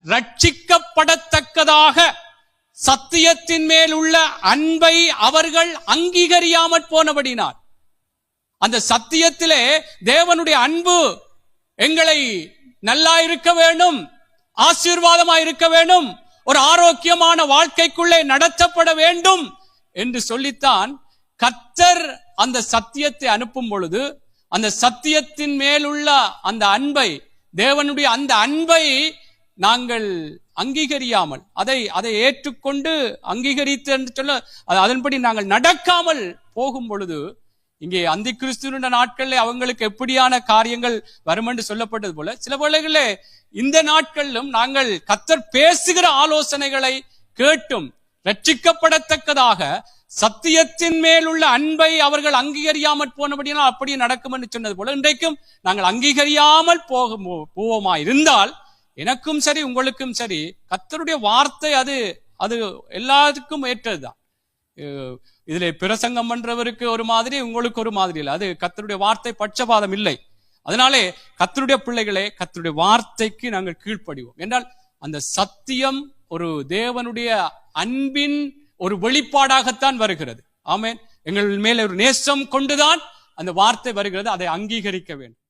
ரட்சிக்கப்படத்தக்கதாக சத்தியத்தின் மேல் உள்ள அன்பை அவர்கள் அங்கீகரியாமற் போனபடினால், அந்த சத்தியத்திலே தேவனுடைய அன்பு எங்களை நல்லா இருக்க வேண்டும், ஆசீர்வாதமா இருக்க வேண்டும், ஒரு ஆரோக்கியமான வாழ்க்கைக்குள்ளே நடத்தப்பட வேண்டும் என்று சொல்லித்தான் கர்த்தர் அந்த சத்தியத்தை அனுப்பும் பொழுது, அந்த சத்தியத்தின் மேலுள்ள அந்த அன்பை, தேவனுடைய அந்த அன்பை நாங்கள் அங்கீகரியாமல், அதை ஏற்றுக்கொண்டு அங்கீகரித்து என்று சொல்ல அதன்படி நாங்கள் நடக்காமல் போகும் பொழுது, இங்கே அந்தி கிறிஸ்துவ நாட்களில் அவங்களுக்கு எப்படியான காரியங்கள் வரும் என்று சொல்லப்பட்டது போல, சில வேளைகளிலே இந்த நாட்களிலும் நாங்கள் கர்த்தர் பேசுகிற ஆலோசனைகளை கேட்டும் ரட்சிக்கப்படத்தக்கதாக சத்தியத்தின் மேலுள்ள அன்பை அவர்கள் அங்கீகரியாமல் போனபடியால் அப்படியே நடக்கும் என்று சொன்னது போல, இன்றைக்கும் நாங்கள் அங்கீகரியாமல் போவோமா இருந்தால், எனக்கும் சரி உங்களுக்கும் சரி கர்த்தருடைய வார்த்தை அது எல்லாத்துக்கும் ஏற்றதுதான். இதுல பிரசங்கம் பண்றவருக்கு ஒரு மாதிரி, உங்களுக்கு ஒரு மாதிரி இல்லை. அது கர்த்தருடைய வார்த்தை பட்சபாதம் இல்லை. அதனாலே கர்த்தருடைய பிள்ளைகளே, கர்த்தருடைய வார்த்தைக்கு நாங்கள் கீழ்ப்படிவோம் என்றால், அந்த சத்தியம் ஒரு தேவனுடைய அன்பின் ஒரு வெளிப்பாடாகத்தான் வருகிறது. ஆமென். எங்கள் மேல ஒரு நேசம் கொண்டுதான் அந்த வார்த்தை வருகிறது. அதை அங்கீகரிக்க வேண்டும்.